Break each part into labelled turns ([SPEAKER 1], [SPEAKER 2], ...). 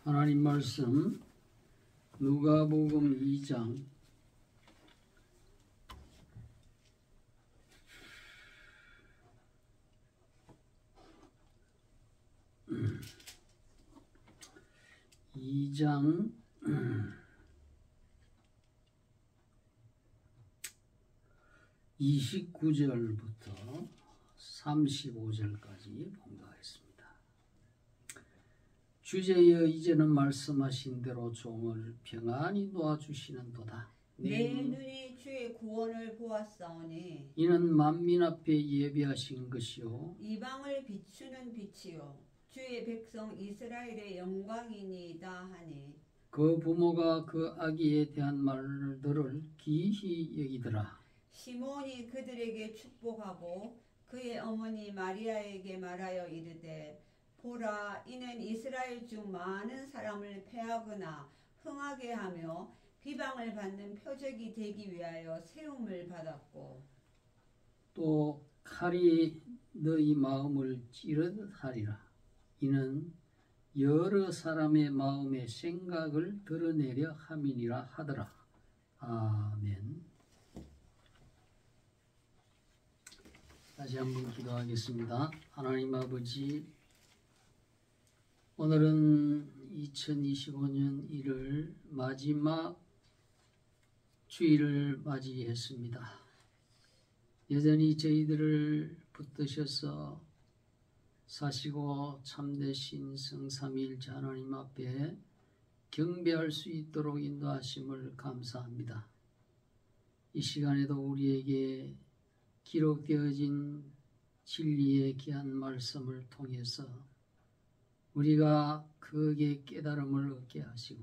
[SPEAKER 1] 하나님 말씀 누가복음 2장 29절부터 35절까지 봉독하겠습니다. 주제여 이제는 말씀하신 대로 종을 평안히 놓아주시는도다.
[SPEAKER 2] 내 눈이 주의 구원을 보았사오니
[SPEAKER 1] 이는 만민 앞에 예비하신 것이요
[SPEAKER 2] 이방을 비추는 빛이요 주의 백성 이스라엘의 영광이니이다 하니
[SPEAKER 1] 그 부모가 그 아기에 대한 말들을 기이히 여기더라.
[SPEAKER 2] 시몬이 그들에게 축복하고 그의 어머니 마리아에게 말하여 이르되 보라 이는 이스라엘 중 많은 사람을 패하거나 흥하게 하며 비방을 받는 표적이 되기 위하여 세움을 받았고
[SPEAKER 1] 또 칼이 너희 마음을 찌르하리라. 이는 여러 사람의 마음의 생각을 드러내려 함이니라 하더라. 아멘. 다시 한번 기도하겠습니다. 하나님 아버지, 오늘은 2025년 1월 마지막 주일을 맞이했습니다. 여전히 저희들을 붙드셔서 사시고 참되신 성삼위일체 하나님 앞에 경배할 수 있도록 인도하심을 감사합니다. 이 시간에도 우리에게 기록되어진 진리의 귀한 말씀을 통해서 우리가 크게 깨달음을 얻게 하시고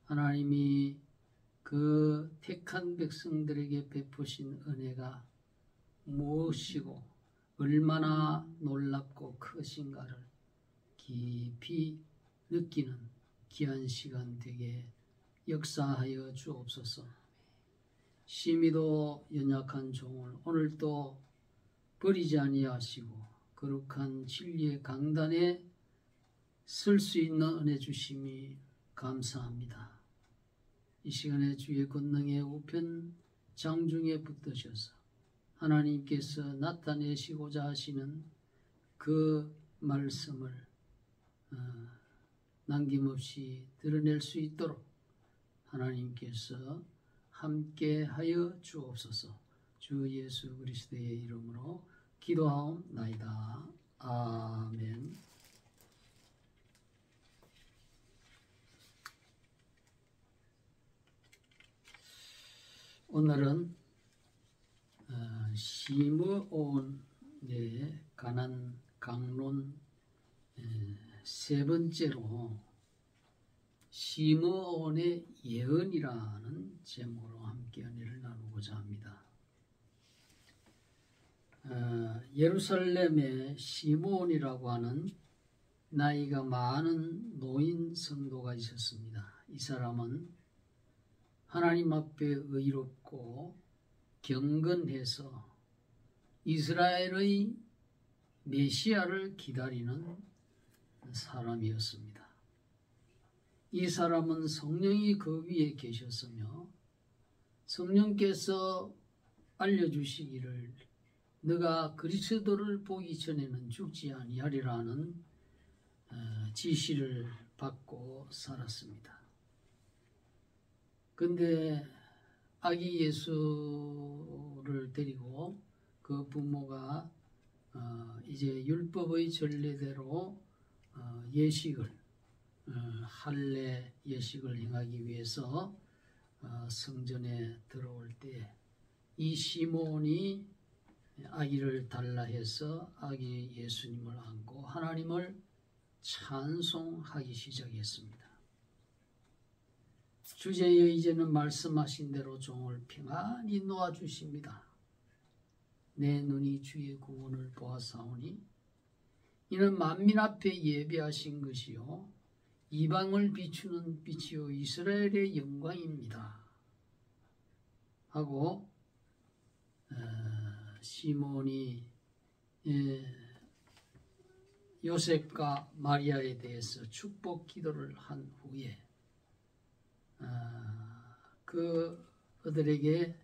[SPEAKER 1] 하나님이 그 택한 백성들에게 베푸신 은혜가 무엇이고 얼마나 놀랍고 크신가를 깊이 느끼는 귀한 시간 되게 역사하여 주옵소서. 심히도 연약한 종을 오늘도 버리지 아니하시고 거룩한 진리의 강단에 설 수 있는 은혜 주심이 감사합니다. 이 시간에 주의 권능의 우편 장중에 붙드셔서 하나님께서 나타내시고자 하시는 그 말씀을 남김없이 드러낼 수 있도록 하나님께서 함께하여 주옵소서. 주 예수 그리스도의 이름으로 기도하옵나이다. 아멘. 오늘은 시므온에 관한 강론 세 번째로 시므온의 예언이라는 제목으로 함께 은혜를 나누고자 합니다. 예루살렘에 시므온이라고 하는 나이가 많은 노인 성도가 있었습니다. 이 사람은 하나님 앞에 의롭고 경건해서 이스라엘의 메시아를 기다리는 사람이었습니다. 이 사람은 성령이 그 위에 계셨으며 성령께서 알려주시기를 너가 그리스도를 보기 전에는 죽지 아니하리라는 지시를 받고 살았습니다. 근데 아기 예수를 데리고 그 부모가 이제 율법의 전례대로 예식을 할례 예식을 행하기 위해서 성전에 들어올 때 이 시몬이 아기를 달라 해서 아기 예수님을 안고 하나님을 찬송하기 시작했습니다. 주제여 이제는 말씀하신 대로 종을 평안히 놓아주십니다. 내 눈이 주의 구원을 보았사오니 이는 만민 앞에 예비하신 것이요 이방을 비추는 빛이요 이스라엘의 영광입니다. 하고 시몬이 요셉과 마리아에 대해서 축복 기도를 한 후에 그들에게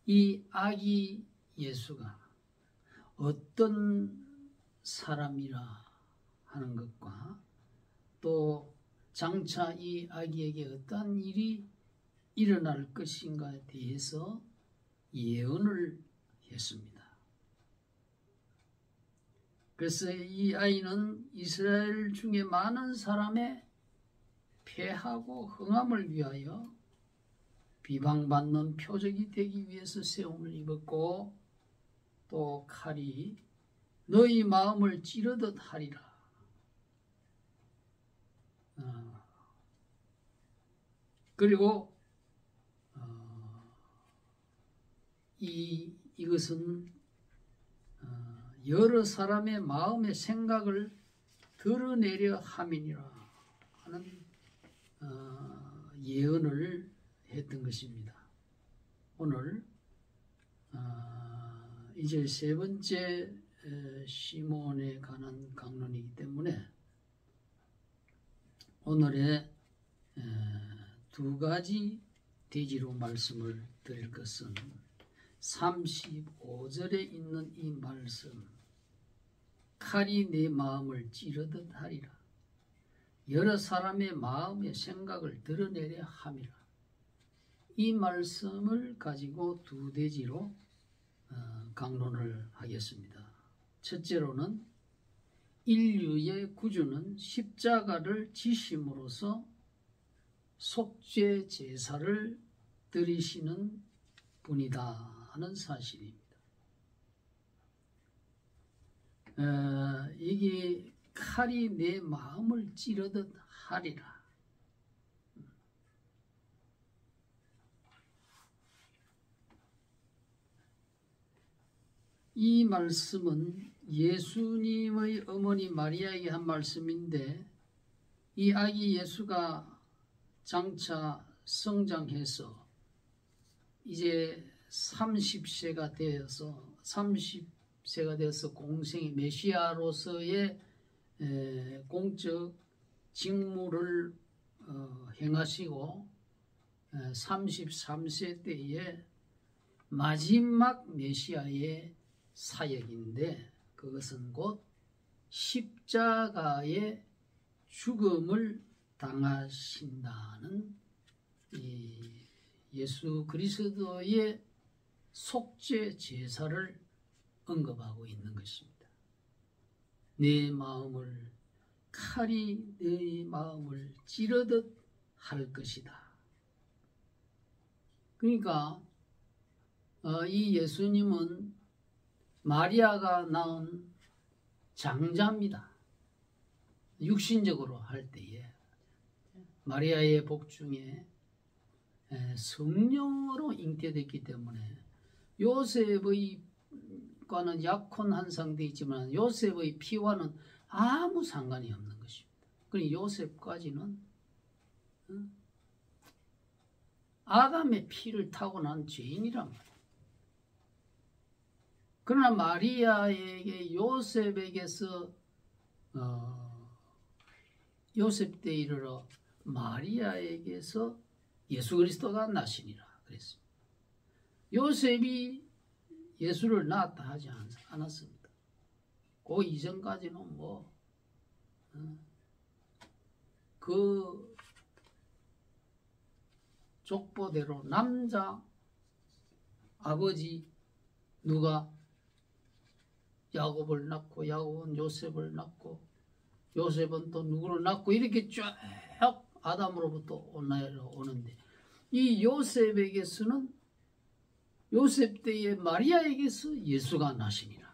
[SPEAKER 1] 이 아기 예수가 어떤 사람이라 하는 것과 또 장차 이 아기에게 어떠한 일이 일어날 것인가에 대해서 예언을 했습니다. 그래서 이 아이는 이스라엘 중에 많은 사람의 패하고 흥함을 위하여 비방받는 표적이 되기 위해서 세움을 입었고 또 칼이 너희 마음을 찌르듯 하리라. 그리고 이것은 여러 사람의 마음의 생각을 드러내려 함이니라 하는 예언을 했던 것입니다. 오늘 이제 세 번째 시몬에 관한 강론이기 때문에 오늘의 두 가지 대지로 말씀을 드릴 것은 35절에 있는 이 말씀, 칼이 내 마음을 찌르듯 하리라. 여러 사람의 마음의 생각을 드러내려 함이라. 이 말씀을 가지고 두 대지로 강론을 하겠습니다. 첫째로는 인류의 구주는 십자가를 지심으로써 속죄 제사를 드리시는 분이다 하는 사실입니다. 이게 칼이 내 마음을 찌르듯 하리라. 이 말씀은 예수님의 어머니 마리아에게 한 말씀인데 이 아기 예수가 장차 성장해서 이제 30세가 되어서 공생의 메시아로서의 공적 직무를 행하시고 33세 때에 마지막 메시아의 사역인데 그것은 곧 십자가의 죽음을 당하신다는 이 예수 그리스도의 속죄 제사를 언급하고 있는 것입니다. 내 마음을 칼이 내 마음을 찌르듯 할 것이다. 그러니까 이 예수님은 마리아가 낳은 장자입니다. 육신적으로 할 때에 마리아의 복 중에 성령으로 잉태됐기 때문에 요셉의 과는 약혼한 상태이지만 요셉의 피와는 아무 상관이 없는 것입니다. 그러니 요셉까지는 아담의 피를 타고 난 죄인이란 말이에요. 그러나 마리아에게 요셉에게서 요셉 때 이르러 마리아에게서 예수 그리스도가 나시니라 그랬습니다. 요셉이 예수를 낳았다 하지 않았습니다. 그 이전까지는 그 족보대로 남자 아버지 누가 야곱을 낳고 야곱은 요셉을 낳고 요셉은 또 누구를 낳고 이렇게 쭉 아담으로부터 오는데 이 요셉에게서는 요셉 때의 마리아에게서 예수가 나시니라.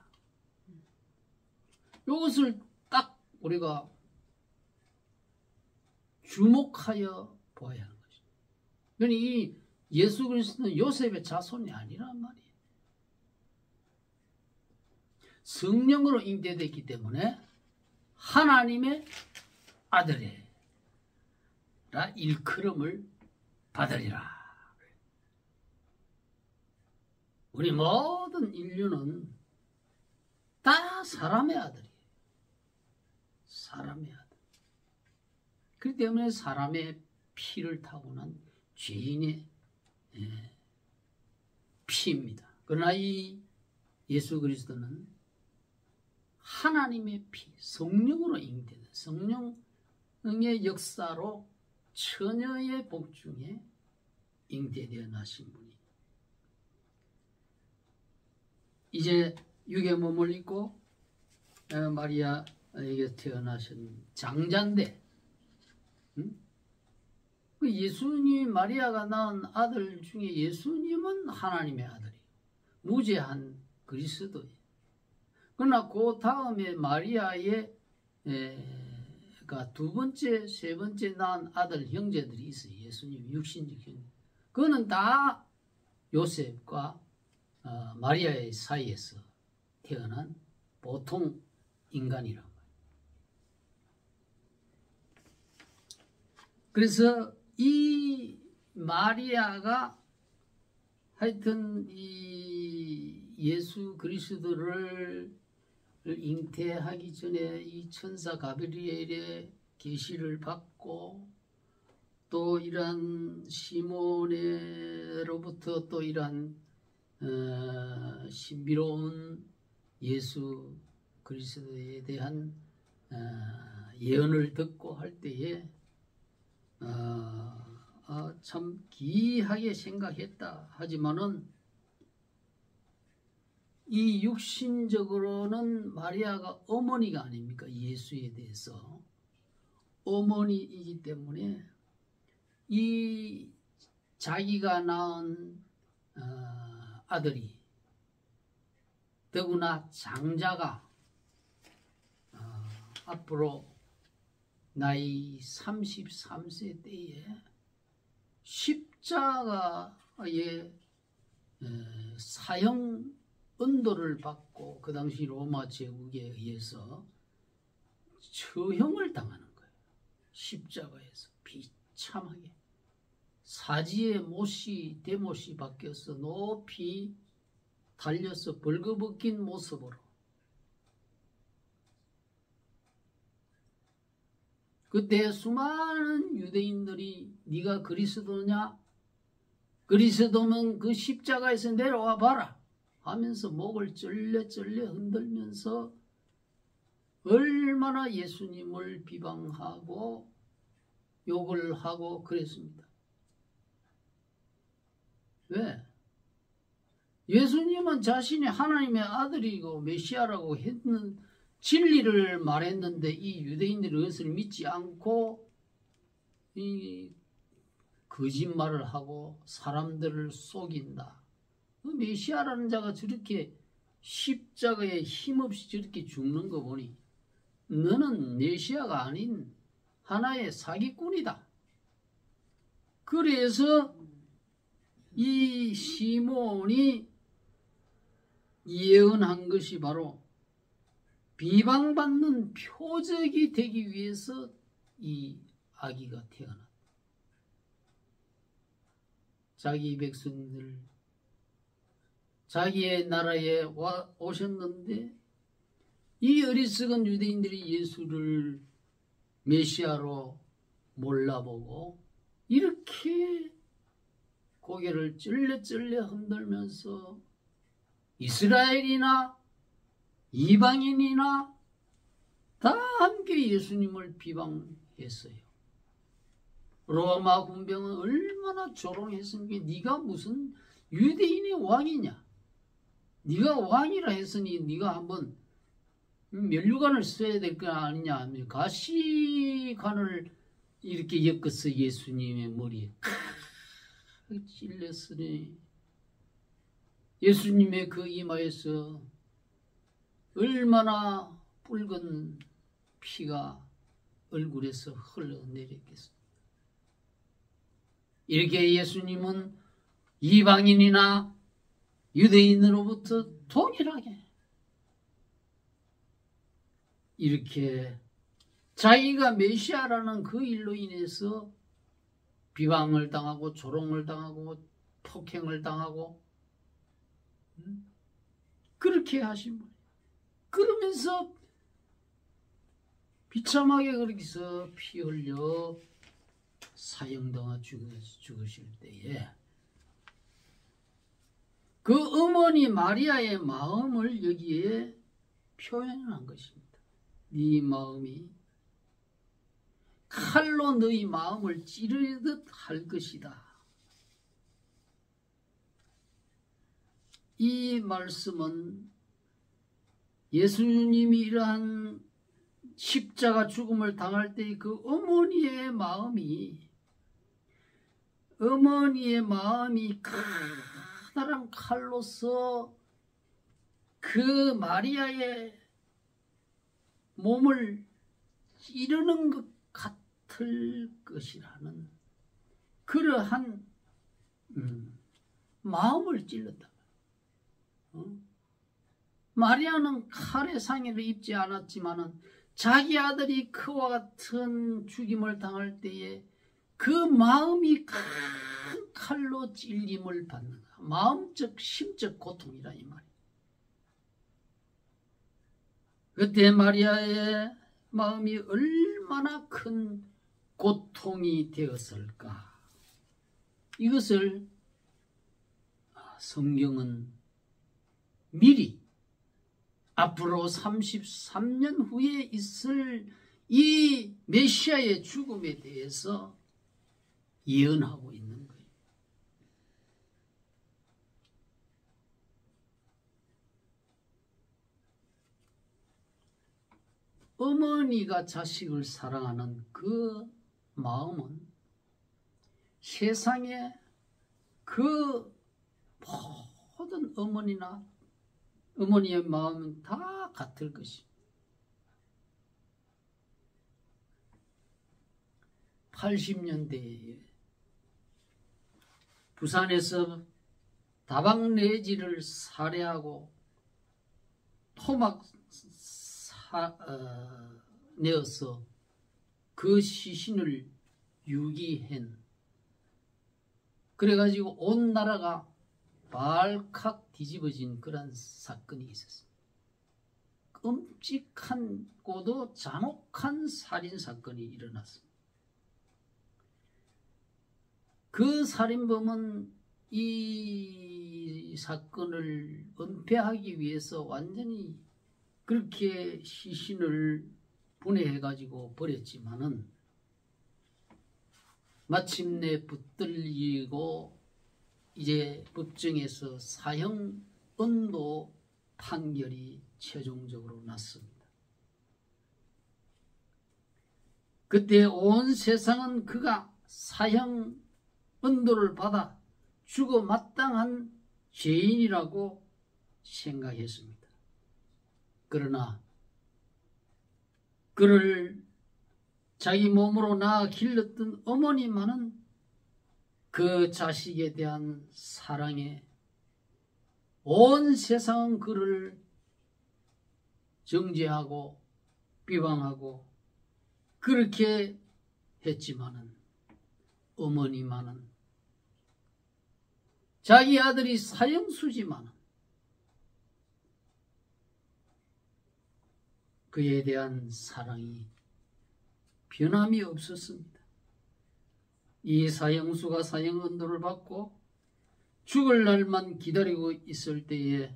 [SPEAKER 1] 이것을 딱 우리가 주목하여 보아야 하는 것입니다. 그러니 이 예수 그리스도는 요셉의 자손이 아니란 말이에요. 성령으로 잉태됐기 때문에 하나님의 아들이라 일컬음을 받으리라. 우리 모든 인류는 다 사람의 아들이에요. 사람의 아들. 그렇기 때문에 사람의 피를 타고난 죄인의 피입니다. 그러나 이 예수 그리스도는 하나님의 피, 성령으로 잉태된 성령의 역사로 처녀의 복 중에 잉태되어 나신 분이 이제 육의 몸을 입고 마리아에게 태어나신 장자인데 그 예수님 마리아가 낳은 아들 중에 예수님은 하나님의 아들이에요. 무죄한 그리스도예요. 그러나 그 다음에 마리아의 두 번째, 세 번째 낳은 아들 형제들이 있어요. 예수님 육신적 형제. 그거는 다 요셉과 마리아의 사이에서 태어난 보통 인간이란 말이에요. 그래서 이 마리아가 하여튼 이 예수 그리스도를 잉태하기 전에 이 천사 가브리엘의 계시를 받고 또 이러한 시몬으로부터 또 이러한 신비로운 예수 그리스도에 대한 예언을 듣고 할 때에 참 기이하게 생각했다. 하지만은 이 육신적으로는 마리아가 어머니가 아닙니까? 예수에 대해서 어머니이기 때문에 이 자기가 낳은 아들이 더구나 장자가 앞으로 나이 33세 때에 십자가의 사형 은도를 받고 그 당시 로마 제국에 의해서 처형을 당하는 거예요. 십자가에서 비참하게 사지의 못이 대못이 바뀌어서 높이 달려서 벌거벗긴 모습으로 그때 수많은 유대인들이 네가 그리스도냐? 그리스도면 그 십자가에서 내려와 봐라 하면서 목을 쩔레쩔레 흔들면서 얼마나 예수님을 비방하고 욕을 하고 그랬습니다. 왜? 예수님은 자신이 하나님의 아들이고 메시아라고 했는 진리를 말했는데 이 유대인들이 그것을 믿지 않고 이 거짓말을 하고 사람들을 속인다. 그 메시아라는 자가 저렇게 십자가에 힘없이 저렇게 죽는 거 보니 너는 메시아가 아닌 하나의 사기꾼이다. 그래서 이 시몬이 예언한 것이 바로 비방받는 표적이 되기 위해서 이 아기가 태어났다. 자기 백성들, 자기의 나라에 오셨는데 이 어리석은 유대인들이 예수를 메시아로 몰라보고 이렇게 고개를 쩔레쩔레 흔들면서 이스라엘이나 이방인이나 다 함께 예수님을 비방했어요. 로마 군병은 얼마나 조롱했습니까? 네가 무슨 유대인의 왕이냐? 네가 왕이라 했으니 네가 한번 면류관을 써야 될 거 아니냐 하며 가시관을 이렇게 엮어서 예수님의 머리에 찔렸으니 예수님의 그 이마에서 얼마나 붉은 피가 얼굴에서 흘러내렸겠습니까? 이렇게 예수님은 이방인이나 유대인으로부터 동일하게 이렇게 자기가 메시아라는 그 일로 인해서 비방을 당하고 조롱을 당하고 폭행을 당하고 그렇게 하신 분이에요. 그러면서 비참하게 그렇게서 피 흘려 사형당하 죽으실 때에 그 어머니 마리아의 마음을 여기에 표현한 것입니다. 네 마음이 칼로 너희 마음을 찌르듯 할 것이다. 이 말씀은 예수님이 이러한 십자가 죽음을 당할 때 그 어머니의 마음이 커다란 칼로서 그 마리아의 몸을 찌르는 것 같을 것이라는 그러한 마음을 찔렀다. 마리아는 칼의 상해를 입지 않았지만은 자기 아들이 그와 같은 죽임을 당할 때에 그 마음이 큰 칼로 찔림을 받는 마음적 심적 고통이라 이 말이에요. 그때 마리아의 마음이 얼마나 큰 고통이 되었을까. 이것을 성경은 미리 앞으로 33년 후에 있을 이 메시아의 죽음에 대해서 예언하고 있는 거예요. 어머니가 자식을 사랑하는 그 마음은 세상에 그 모든 어머니의 마음은 다 같을 것입니다. 80년대에 부산에서 다방내지를 살해하고 토막 내어서 그 시신을 유기한 그래가지고 온 나라가 발칵 뒤집어진 그런 사건이 있었습니다. 끔찍하고도 잔혹한 살인사건이 일어났습니다. 그 살인범은 이 사건을 은폐하기 위해서 완전히 그렇게 시신을 분해해가지고 버렸지만은 마침내 붙들리고 이제 법정에서 사형 언도 판결이 최종적으로 났습니다. 그때 온 세상은 그가 사형 언도를 받아 죽어 마땅한 죄인이라고 생각했습니다. 그러나 그를 자기 몸으로 낳아 길렀던 어머니만은 그 자식에 대한 사랑에 온 세상은 그를 정죄하고 비방하고 그렇게 했지만은 어머니만은 자기 아들이 사형수지만은 그에 대한 사랑이 변함이 없었습니다. 이 사형수가 사형 언도를 받고 죽을 날만 기다리고 있을 때에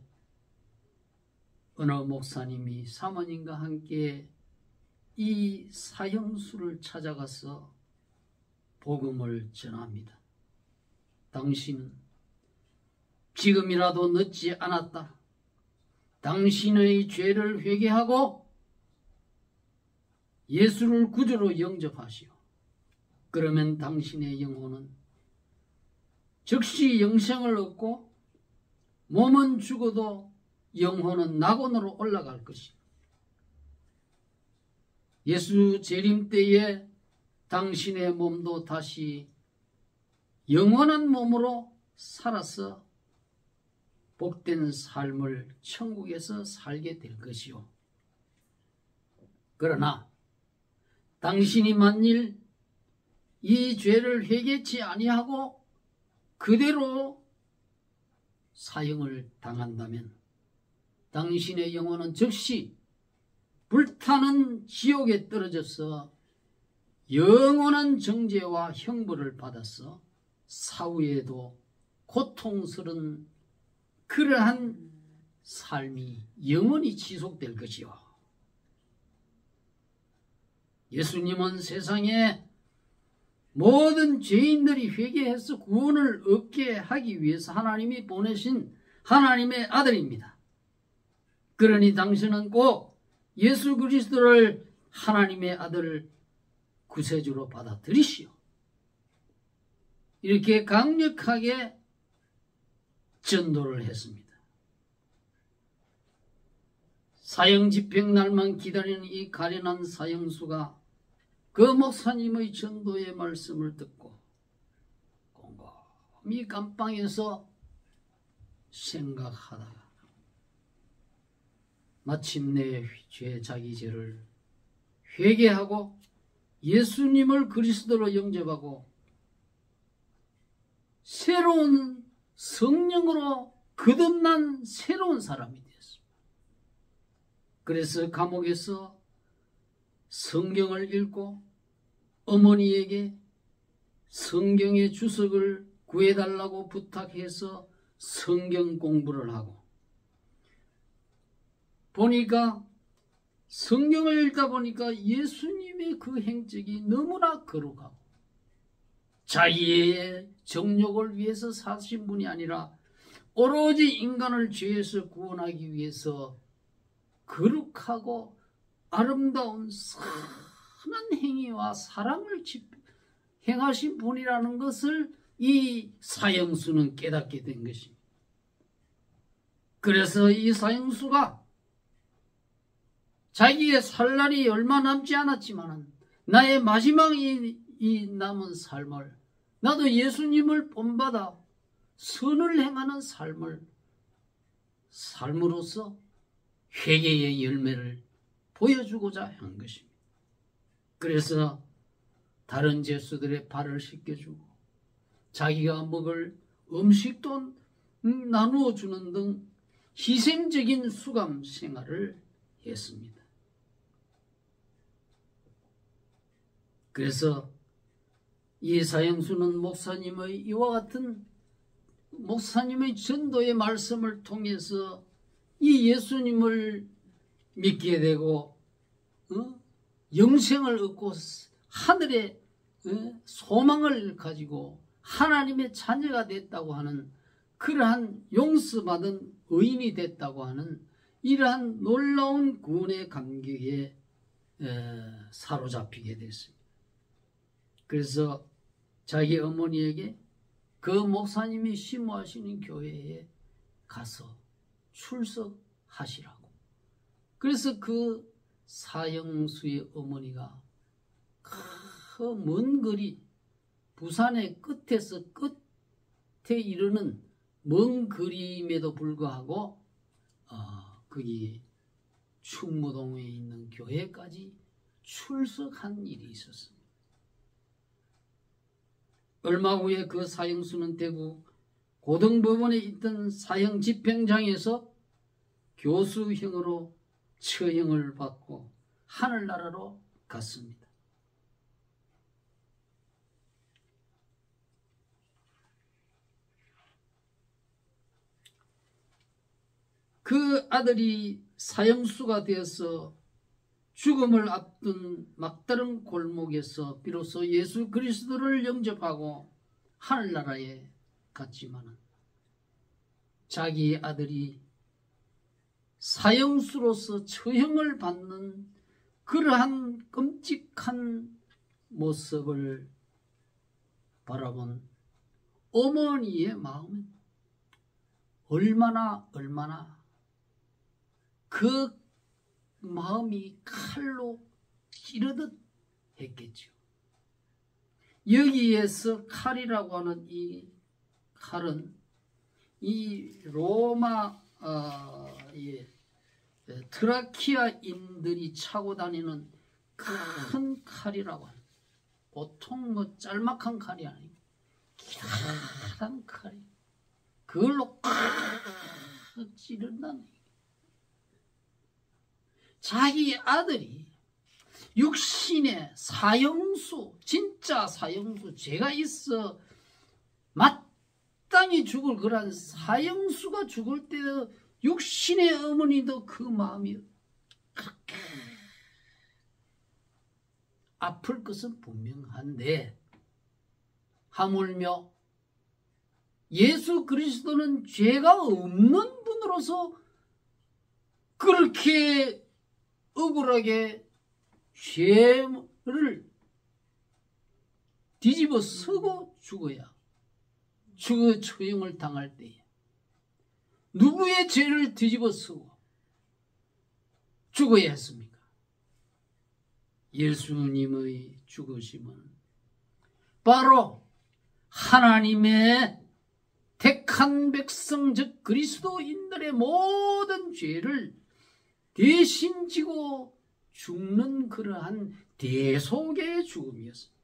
[SPEAKER 1] 어느 목사님이 사모님과 함께 이 사형수를 찾아가서 복음을 전합니다. 당신은 지금이라도 늦지 않았다. 당신의 죄를 회개하고 예수를 구주로 영접하시오. 그러면 당신의 영혼은 즉시 영생을 얻고 몸은 죽어도 영혼은 낙원으로 올라갈 것이오. 예수 재림 때에 당신의 몸도 다시 영원한 몸으로 살아서 복된 삶을 천국에서 살게 될 것이오. 그러나 당신이 만일 이 죄를 회개치 아니하고 그대로 사형을 당한다면 당신의 영혼은 즉시 불타는 지옥에 떨어져서 영원한 정죄와 형벌을 받았어 사후에도 고통스러운 그러한 삶이 영원히 지속될 것이요. 예수님은 세상에 모든 죄인들이 회개해서 구원을 얻게 하기 위해서 하나님이 보내신 하나님의 아들입니다. 그러니 당신은 꼭 예수 그리스도를 하나님의 아들 구세주로 받아들이시오. 이렇게 강력하게 전도를 했습니다. 사형 집행 날만 기다리는 이 가련한 사형수가 그 목사님의 전도의 말씀을 듣고 곰곰이 감방에서 생각하다가 마침내 자기 죄를 회개하고 예수님을 그리스도로 영접하고 새로운 성령으로 거듭난 새로운 사람이 되었습니다. 그래서 감옥에서 성경을 읽고 어머니에게 성경의 주석을 구해달라고 부탁해서 성경 공부를 하고 보니까 성경을 읽다 보니까 예수님의 그 행적이 너무나 거룩하고 자기의 정욕을 위해서 사신 분이 아니라 오로지 인간을 죄에서 구원하기 위해서 거룩하고 아름다운 선한 행위와 사랑을 행하신 분이라는 것을 이 사형수는 깨닫게 된 것입니다. 그래서 이 사형수가 자기의 살 날이 얼마 남지 않았지만 나의 마지막 이 남은 삶을 나도 예수님을 본받아 선을 행하는 삶으로서 회개의 열매를 보여주고자 한 것입니다. 그래서 다른 죄수들의 발을 씻겨주고 자기가 먹을 음식도 나누어 주는 등 희생적인 수감 생활을 했습니다. 그래서 이 사형수는 목사님의 이와 같은 목사님의 전도의 말씀을 통해서 이 예수님을 믿게 되고 영생을 얻고 하늘의 소망을 가지고 하나님의 자녀가 됐다고 하는 그러한 용서받은 의인이 됐다고 하는 이러한 놀라운 구원의 감격에 사로잡히게 됐습니다. 그래서 자기 어머니에게 그 목사님이 심호하시는 교회에 가서 출석하시라고. 그래서 그 사형수의 어머니가 그 먼 거리 부산의 끝에서 끝에 이르는 먼 거리임에도 불구하고 거기 충무동에 있는 교회까지 출석한 일이 있었습니다. 얼마 후에 그 사형수는 대구 고등법원에 있던 사형 집행장에서 교수형으로 처형을 받고 하늘나라로 갔습니다. 그 아들이 사형수가 되어서 죽음을 앞둔 막다른 골목에서 비로소 예수 그리스도를 영접하고 하늘나라에 갔지만 자기 아들이 사형수로서 처형을 받는 그러한 끔찍한 모습을 바라본 어머니의 마음은 얼마나 그 마음이 칼로 찌르듯 했겠죠. 여기에서 칼이라고 하는 이 칼은 이 로마 트라키아인들이 차고 다니는 큰 칼이라고 합니다. 보통 짤막한 칼이 아니고 기한 칼이 그걸로 칵 찌른다는 얘기예요. 자기 아들이 육신의 사형수, 진짜 사형수, 죄가 있어 마땅히 죽을 그런 사형수가 죽을 때도 육신의 어머니도 그 마음이 그렇게 아플 것은 분명한데, 하물며 예수 그리스도는 죄가 없는 분으로서 그렇게 억울하게 죄를 뒤집어 쓰고 죽어야, 죽어 처형을 당할 때에 누구의 죄를 뒤집어 쓰고 죽어야 했습니까? 예수님의 죽으심은 바로 하나님의 택한 백성, 즉 그리스도인들의 모든 죄를 대신 지고 죽는 그러한 대속의 죽음이었습니다.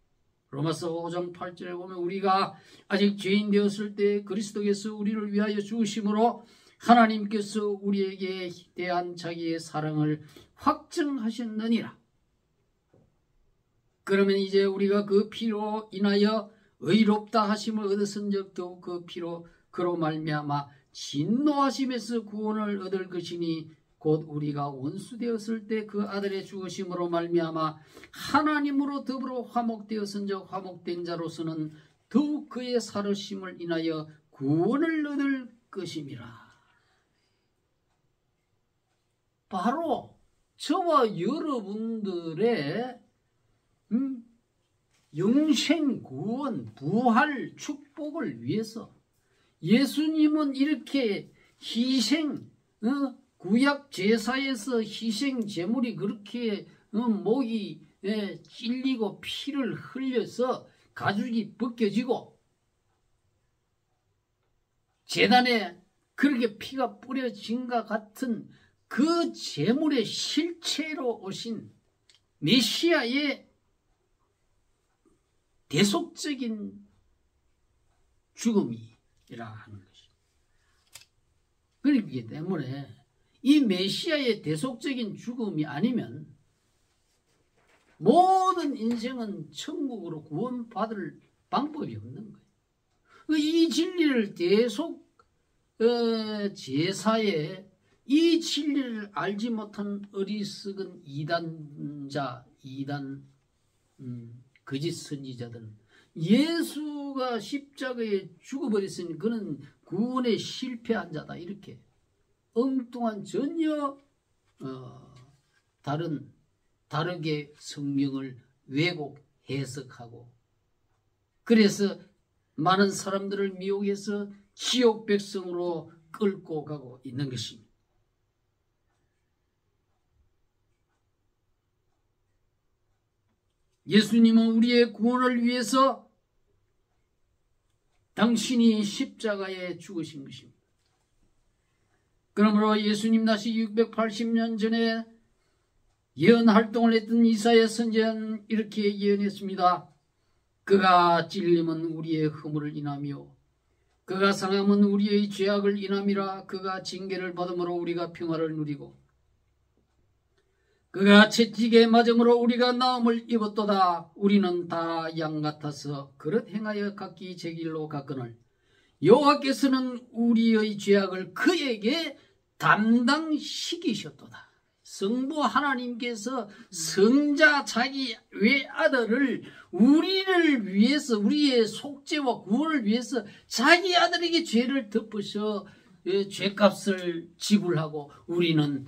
[SPEAKER 1] 로마서 5장 8절에 보면 우리가 아직 죄인 되었을 때 그리스도께서 우리를 위하여 죽으심으로 하나님께서 우리에게 대한 자기의 사랑을 확증하셨느니라. 그러면 이제 우리가 그 피로 인하여 의롭다 하심을 얻었은즉 더욱 그 피로 그로 말미암아 진노하심에서 구원을 얻을 것이니 곧 우리가 원수 되었을 때 그 아들의 죽으심으로 말미암아 하나님으로 더불어 화목되었은즉 화목된 자로서는 더욱 그의 살으심을 인하여 구원을 얻을 것임이라. 바로 저와 여러분들의 영생, 구원, 부활, 축복을 위해서 예수님은 이렇게 희생, 구약 제사에서 희생 제물이 그렇게 목이 찔리고 피를 흘려서 가죽이 벗겨지고 제단에 그렇게 피가 뿌려진과 같은 그 제물의 실체로 오신 메시아의 대속적인 죽음이라 하는 것입니다. 그렇기 때문에 이 메시아의 대속적인 죽음이 아니면 모든 인생은 천국으로 구원받을 방법이 없는 거예요. 이 진리를 대속 제사에 이 진리를 알지 못한 어리석은 이단자, 거짓 선지자들은 예수가 십자가에 죽어버렸으니 그는 구원에 실패한 자다, 이렇게 엉뚱한 전혀 다르게 성경을 왜곡 해석하고, 그래서 많은 사람들을 미혹해서 지옥 백성으로 끌고 가고 있는 것입니다. 예수님은 우리의 구원을 위해서 당신이 십자가에 죽으신 것입니다. 그러므로 예수님 나시 680년 전에 예언 활동을 했던 이사야 선지자는 이렇게 예언했습니다. 그가 찔림은 우리의 허물을 인하며 그가 상함은 우리의 죄악을 인함이라. 그가 징계를 받음으로 우리가 평화를 누리고 그가 채찍에 맞음으로 우리가 나음을 입었도다. 우리는 다 양 같아서 그릇 행하여 각기 제 길로 갔거늘 여호와께서는 우리의 죄악을 그에게 담당시키셨도다. 성부 하나님께서 성자 자기 외아들을 우리를 위해서, 우리의 속죄와 구원을 위해서 자기 아들에게 죄를 덮으셔 죄값을 지불하고 우리는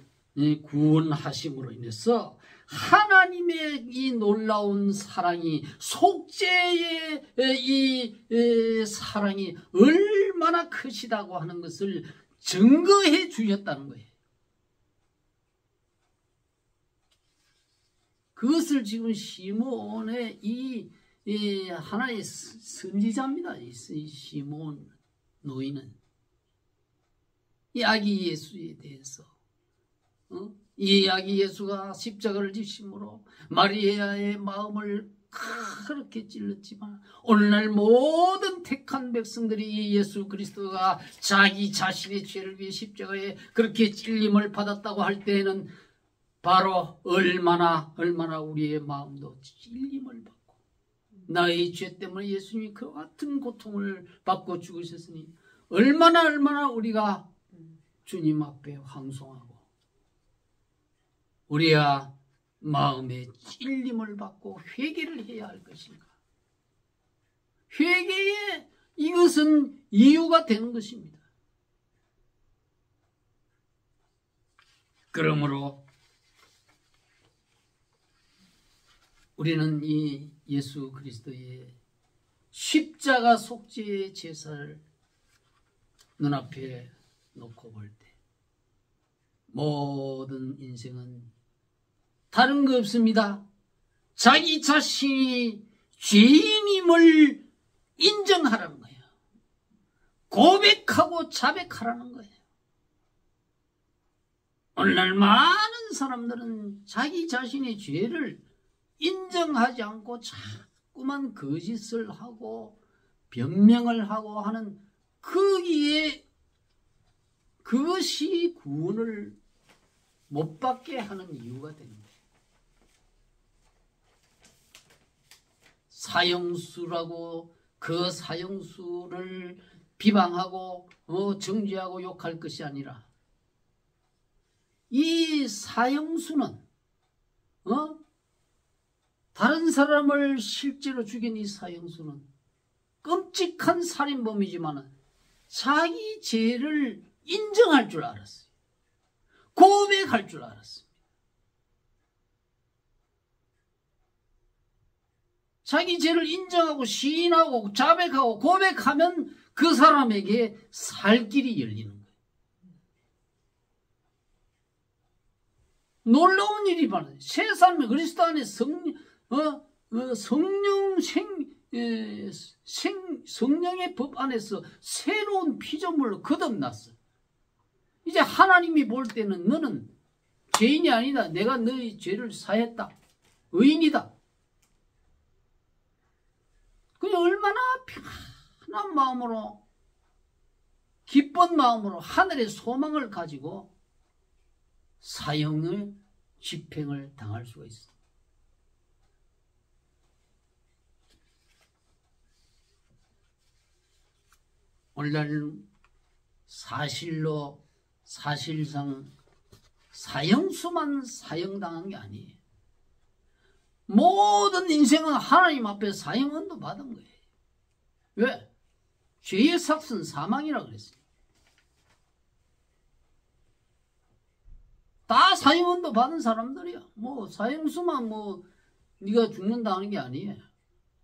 [SPEAKER 1] 구원하심으로 인해서 하나님의 이 놀라운 사랑이, 속죄의 이 사랑이 얼마나 크시다고 하는 것을 증거해 주셨다는 거예요. 그것을 지금 시몬의 이 하나의 선지자입니다. 이 시몬 노인은 이 아기 예수에 대해서 이 아기 예수가 십자가를 지심으로 마리아의 마음을 그렇게 찔렀지만 오늘날 모든 택한 백성들이 이 예수 그리스도가 자기 자신의 죄를 위해 십자가에 그렇게 찔림을 받았다고 할 때에는 바로 얼마나 우리의 마음도 찔림을 받고 나의 죄 때문에 예수님이 그와 같은 고통을 받고 죽으셨으니 얼마나 우리가 주님 앞에 황송하고 우리야 마음의 찔림을 받고 회개를 해야 할 것인가. 회개에 이것은 이유가 되는 것입니다. 그러므로 우리는 이 예수 그리스도의 십자가 속죄의 제사를 눈앞에 놓고 볼 때 모든 인생은 다른 거 없습니다. 자기 자신이 죄인임을 인정하라는 거예요. 고백하고 자백하라는 거예요. 오늘날 많은 사람들은 자기 자신의 죄를 인정하지 않고 자꾸만 거짓을 하고 변명을 하고 하는 거기에 그것이 구원을 못 받게 하는 이유가 됩니다. 사형수라고 그 사형수를 비방하고 정죄하고 욕할 것이 아니라 이 사형수는 다른 사람을 실제로 죽인 이 사형수는 끔찍한 살인범이지만 자기 죄를 인정할 줄 알았어요. 고백할 줄 알았습니다. 자기 죄를 인정하고 시인하고 자백하고 고백하면 그 사람에게 살 길이 열리는 거예요. 놀라운 일이 발生. 새 삶의 그리스도 안에 성령의 법 안에서 새로운 피조물로 거듭났어. 이제 하나님이 볼 때는 너는 죄인이 아니다. 내가 너의 죄를 사했다. 의인이다. 그냥 얼마나 편한 마음으로 기쁜 마음으로 하늘의 소망을 가지고 사형의 집행을 당할 수가 있어. 오늘날 사실상 사형수만 사형당한 게 아니에요. 모든 인생은 하나님 앞에 사형언도 받은 거예요. 왜? 죄의 삭은 사망이라 그랬어요. 다 사형언도 받은 사람들이야. 뭐 사형수만 네가 죽는다는 게 아니에요.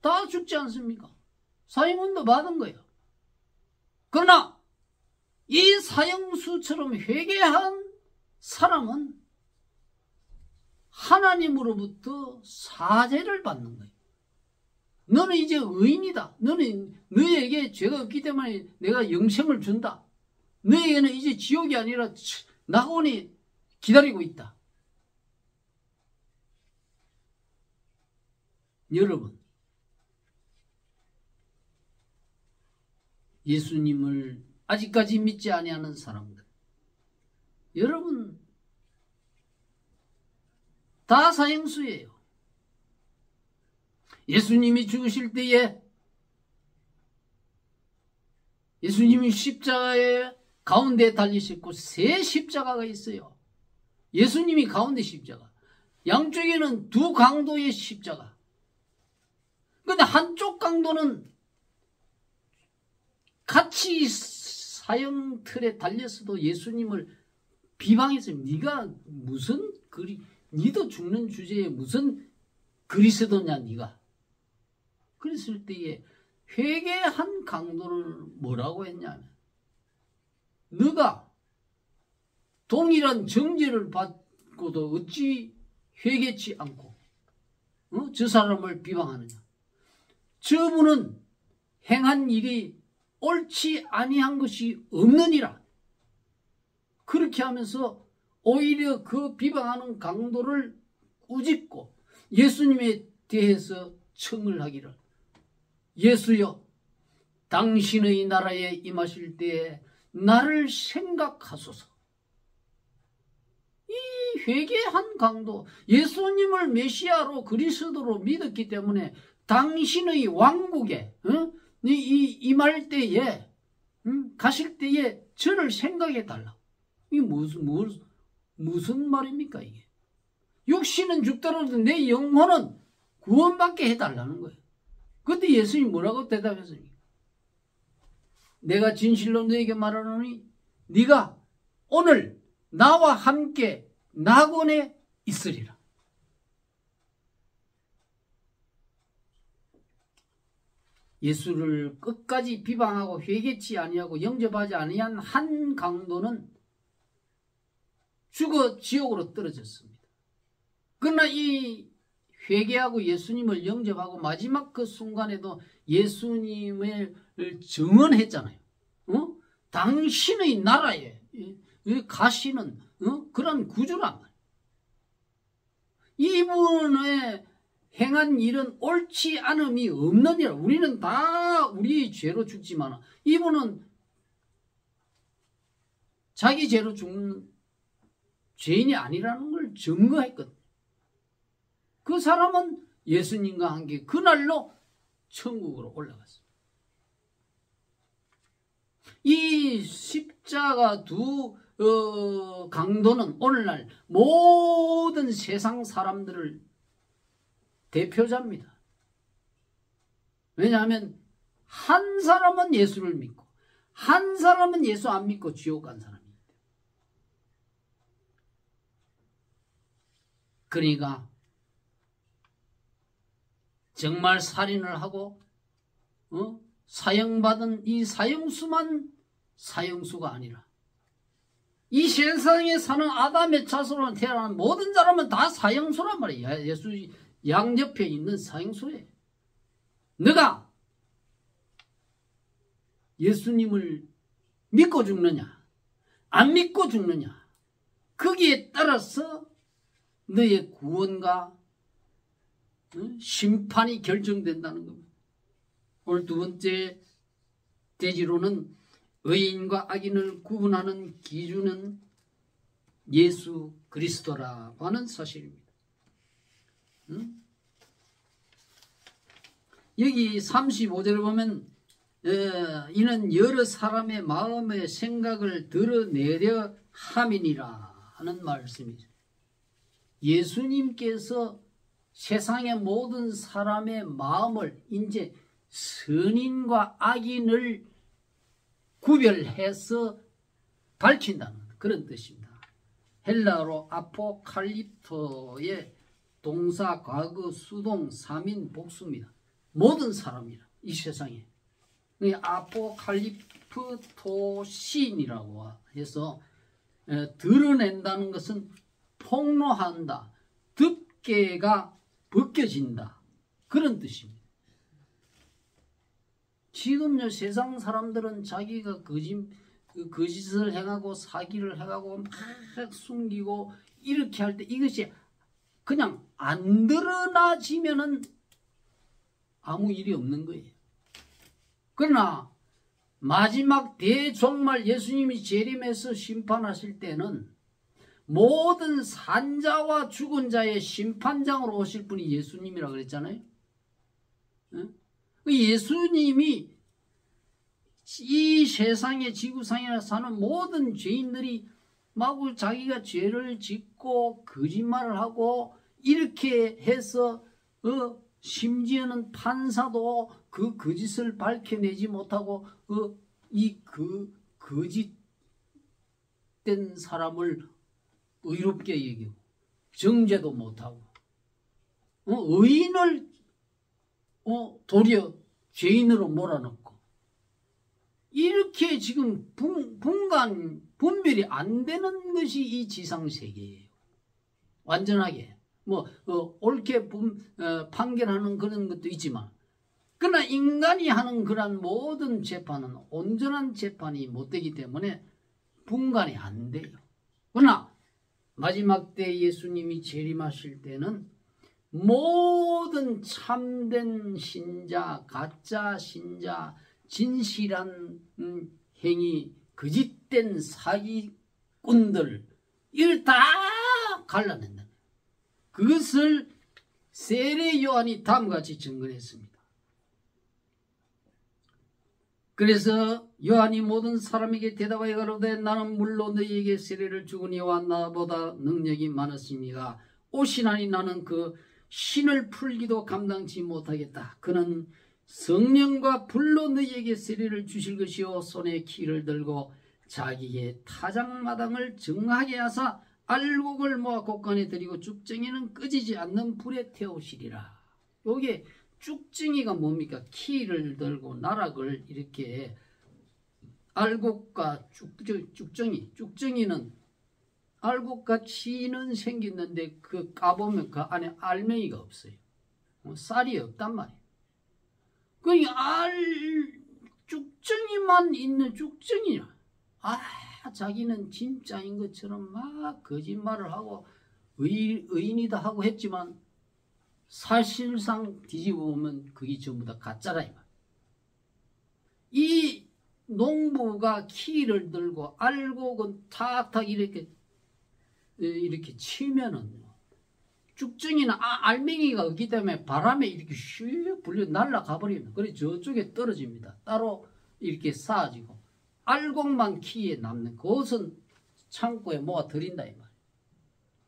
[SPEAKER 1] 다 죽지 않습니까? 사형언도 받은 거예요. 그러나 이 사형수처럼 회개한 사람은 하나님으로부터 사죄를 받는 거예요. 너는 이제 의인이다. 너에게 죄가 없기 때문에 내가 영생을 준다. 너에게는 이제 지옥이 아니라 낙원이 기다리고 있다. 여러분, 예수님을 아직까지 믿지 아니하는 사람들, 여러분 다 사형수예요. 예수님이 죽으실 때에 예수님이 십자가의 가운데 달리셨고 세 십자가가 있어요. 예수님이 가운데 십자가, 양쪽에는 두 강도의 십자가. 근데 한쪽 강도는 같이 사형틀에 달렸어도 예수님을 비방했어요. 네가 무슨 니도 죽는 주제에 무슨 그리스도냐 네가. 그랬을 때에 회개한 강도는 뭐라고 했냐면, 너가 동일한 정죄를 받고도 어찌 회개치 않고 저 사람을 비방하느냐. 저분은 행한 일이 옳지 아니한 것이 없느니라. 그렇게 하면서 오히려 그 비방하는 강도를 꾸짖고 예수님에 대해서 청을 하기를, 예수여, 당신의 나라에 임하실 때에 나를 생각하소서. 이 회개한 강도, 예수님을 메시아로 그리스도로 믿었기 때문에 당신의 왕국에 임할 때에 가실 때에 저를 생각해 달라. 이게 무슨 말입니까 이게? 육신은 죽더라도 내 영혼은 구원받게 해달라는 거예요. 그때 예수님이 뭐라고 대답했습니까? 내가 진실로 너에게 말하노니 네가 오늘 나와 함께 낙원에 있으리라. 예수를 끝까지 비방하고 회개치 아니하고 영접하지 아니한 한 강도는 죽어 지옥으로 떨어졌습니다. 그러나 이 회개하고 예수님을 영접하고 마지막 그 순간에도 예수님을 증언했잖아요. 당신의 나라에 가시는 그런 구주란 말이에요. 이분의 행한 일은 옳지 않음이 없느니라. 우리는 다 우리 죄로 죽지만 이분은 자기 죄로 죽는 죄인이 아니라는 걸 증거했거든. 그 사람은 예수님과 함께 그날로 천국으로 올라갔습니다. 이 십자가 두 강도는 오늘날 모든 세상 사람들을 대표자입니다. 왜냐하면 한 사람은 예수를 믿고 한 사람은 예수 안 믿고 지옥 간 사람입니다. 그러니까 정말 살인을 하고 사형받은 이 사형수만 사형수가 아니라 이 세상에 사는 아담의 자손으로 태어난 모든 사람은 다 사형수란 말이에요. 예수 양옆에 있는 사형수예요. 너가 예수님을 믿고 죽느냐 안 믿고 죽느냐 거기에 따라서 너의 구원과 심판이 결정된다는 겁니다. 오늘 두 번째 대지로는 의인과 악인을 구분하는 기준은 예수 그리스도라고 하는 사실입니다. 여기 35절을 보면 이는 여러 사람의 마음의 생각을 드러내려 함이니라 하는 말씀이죠. 예수님께서 세상의 모든 사람의 마음을 이제 선인과 악인을 구별해서 밝힌다는 그런 뜻입니다. 헬라어로 아포칼립토의 동사 과거 수동 3인 복수입니다. 모든 사람이라 이 세상에 아포칼립토신이라고 해서 드러낸다는 것은 폭로한다, 덮개가 벗겨진다 그런 뜻입니다. 지금 세상 사람들은 자기가 거짓을 행하고 사기를 해가고 막 숨기고 이렇게 할 때 이것이 그냥 안 드러나지면은 아무 일이 없는 거예요. 그러나 마지막 대종말 예수님이 재림해서 심판하실 때는 모든 산자와 죽은 자의 심판장으로 오실 분이 예수님이라고 그랬잖아요. 예수님이 이 세상에 지구상에 사는 모든 죄인들이 마구 자기가 죄를 짓고 거짓말을 하고 이렇게 해서 심지어는 판사도 그 거짓을 밝혀내지 못하고 거짓된 사람을 의롭게 여기고 정죄도 못하고 의인을 도리어 죄인으로 몰아넣고 이렇게 지금 분별이 안 되는 것이 이 지상세계예요. 완전하게 옳게 판결하는 그런 것도 있지만 그러나 인간이 하는 그런 모든 재판은 온전한 재판이 못 되기 때문에 분간이 안 돼요. 그러나 마지막 때 예수님이 재림하실 때는 모든 참된 신자, 가짜 신자, 진실한 행위, 거짓된 사기꾼들 이걸 다 갈라낸다. 그것을 세례 요한이 다음과 같이 증거했습니다. 그래서 요한이 모든 사람에게 대답하여 가로되 나는 물로 너희에게 세례를 주거니와 나보다 능력이 많았습니다. 오시나니 나는 그 신을 풀기도 감당치 못하겠다. 그는 성령과 불로 너희에게 세례를 주실 것이요 손에 키를 들고 자기의 타작마당을 정하게 하사 알곡을 모아 곳간에 들이고 쭉정이는 꺼지지 않는 불에 태우시리라. 요게 쭉정이가 뭡니까? 키를 들고 나락을 이렇게 알곡과 쭉정이는 알곡과 치는 생겼는데 그 까보면 그 안에 알맹이가 없어요. 쌀이 없단 말이에요. 그러니까 쭉정이만 있는 쭉정이야. 자기는 진짜인 것처럼 막 거짓말을 하고 의인이다 하고 했지만 사실상 뒤집어 보면 그게 전부 다 가짜라. 이 농부가 키를 들고 알곡은 탁탁 이렇게 치면은 쭉정이는 알맹이가 없기 때문에 바람에 이렇게 슉 불려 날아가 버립니다. 그래서 저쪽에 떨어집니다. 따로 이렇게 쌓아지고 알곡만 키에 남는 그것은 창고에 모아 들인다 이 말이에요.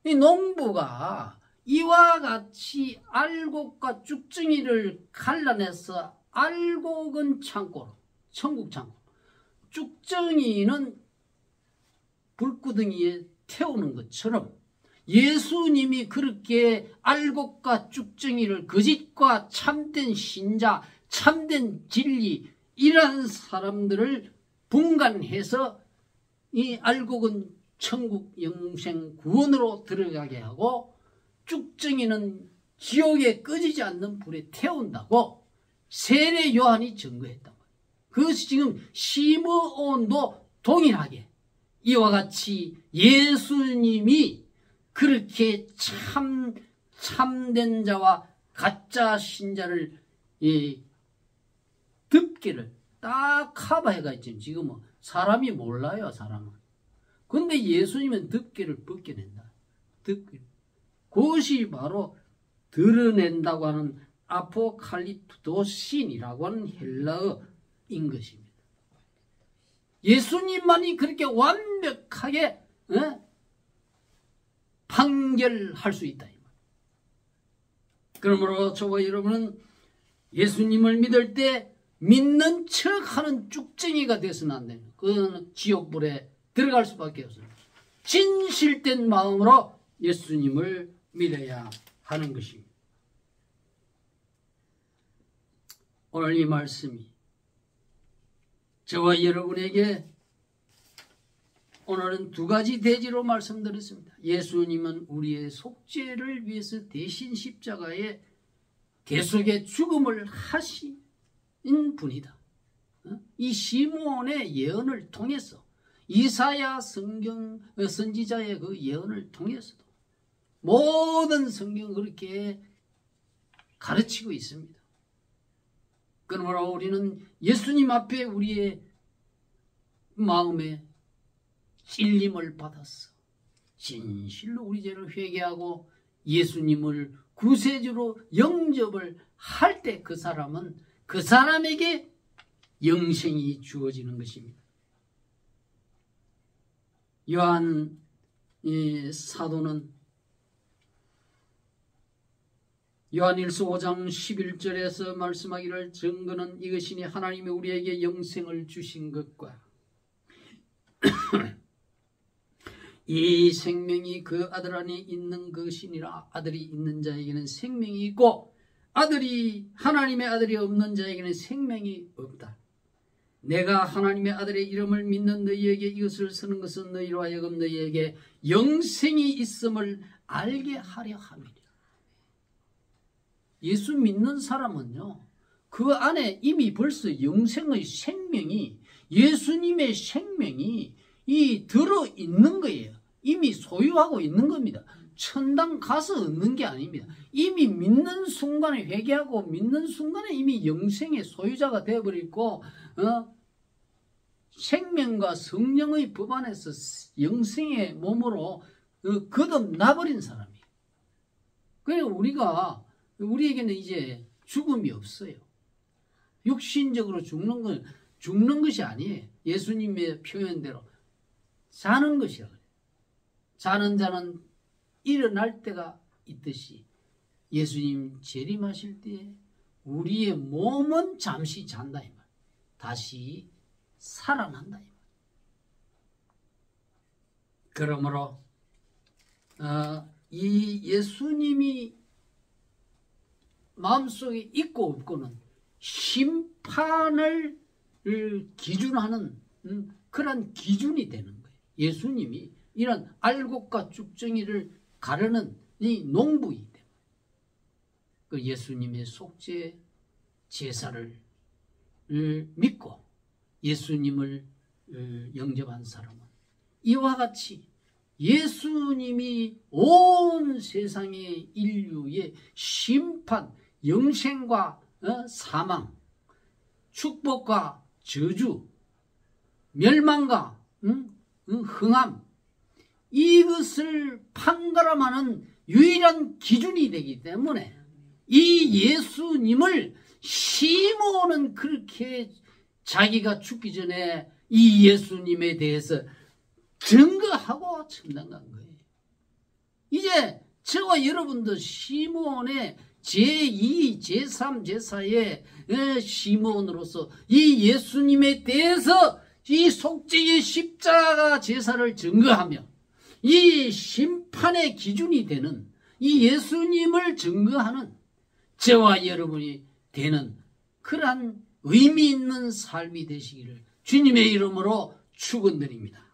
[SPEAKER 1] 이 농부가 이와 같이 알곡과 쭉정이를 갈라내서 알곡은 창고로, 천국 창고, 쭉정이는 불구덩이에 태우는 것처럼 예수님이 그렇게 알곡과 쭉정이를 거짓과 참된 신자, 참된 진리 이러한 사람들을 분간해서 이 알곡은 천국 영생 구원으로 들어가게 하고 쭉정이는 지옥에 꺼지지 않는 불에 태운다고 세례 요한이 증거했단 말이에요. 그것이 지금 시므온도 동일하게 이와 같이 예수님이 그렇게 참된 자와 가짜 신자를 덮개를 딱 커버해가 있지. 지금은 사람이 몰라요, 사람은. 근데 예수님은 덮개를 벗겨낸다. 덮개. 그것이 바로 드러낸다고 하는 아포칼립토신이라고 하는 헬라어인 것입니다. 예수님만이 그렇게 완벽하게 판결할 수 있다. 그러므로 저와 여러분은 예수님을 믿을 때 믿는 척하는 쭉정이가 돼서는 안 돼요. 그건 지옥불에 들어갈 수밖에 없어요. 진실된 마음으로 예수님을 믿어야 하는 것입니다. 오늘 이 말씀이 저와 여러분에게 오늘은 두 가지 대지로 말씀드렸습니다. 예수님은 우리의 속죄를 위해서 대신 십자가에 대속의 죽음을 하신 분이다. 이 시므온의 예언을 통해서 이사야 선지자의 그 예언을 통해서도 모든 성경은 그렇게 가르치고 있습니다. 그러므로 우리는 예수님 앞에 우리의 마음에 찔림을 받았어. 진실로 우리 죄를 회개하고 예수님을 구세주로 영접을 할 때 그 사람에게 영생이 주어지는 것입니다. 요한 사도는 요한일서 5장 11절에서 말씀하기를 증거는 이것이니 하나님이 우리에게 영생을 주신 것과 이 생명이 그 아들 안에 있는 것이니라. 아들이 있는 자에게는 생명이 있고 하나님의 아들이 없는 자에게는 생명이 없다. 내가 하나님의 아들의 이름을 믿는 너희에게 이것을 쓰는 것은 너희로 하여금 너희에게 영생이 있음을 알게 하려 함이라. 예수 믿는 사람은요, 그 안에 이미 벌써 영생의 생명이, 예수님의 생명이 들어있는 거예요. 이미 소유하고 있는 겁니다. 천당 가서 얻는 게 아닙니다. 이미 믿는 순간에 회개하고 믿는 순간에 이미 영생의 소유자가 되어버리고 생명과 성령의 법 안에서 영생의 몸으로 거듭나버린 사람이에요. 그래서 우리에게는 이제 죽음이 없어요. 육신적으로 죽는 것이 아니에요. 예수님의 표현대로 자는 것이라 그래요. 자는 자는 일어날 때가 있듯이 예수님 재림하실 때 우리의 몸은 잠시 잔다 이 말. 다시 살아난다 이 말. 그러므로 이 예수님이 마음속에 있고 없고는 심판을 기준하는 그런 기준이 되는 거예요. 예수님이 이런 알곡과 쭉정이를 가르는 이 농부이기 때문에 그 예수님의 속죄 제사를 믿고 예수님을 영접한 사람은 이와 같이 예수님이 온 세상의 인류의 심판, 영생과 사망, 축복과 저주, 멸망과 흥함, 이것을 판가름하는 유일한 기준이 되기 때문에 이 예수님을 시몬은 그렇게 자기가 죽기 전에 이 예수님에 대해서 증거하고 첨단한 거예요. 이제 저와 여러분도 시몬의 제2, 제3, 제4의 시몬으로서 이 예수님에 대해서 이 속죄의 십자가 제사를 증거하며 이 심판의 기준이 되는 이 예수님을 증거하는 저와 여러분이 되는 그러한 의미 있는 삶이 되시기를 주님의 이름으로 축원드립니다.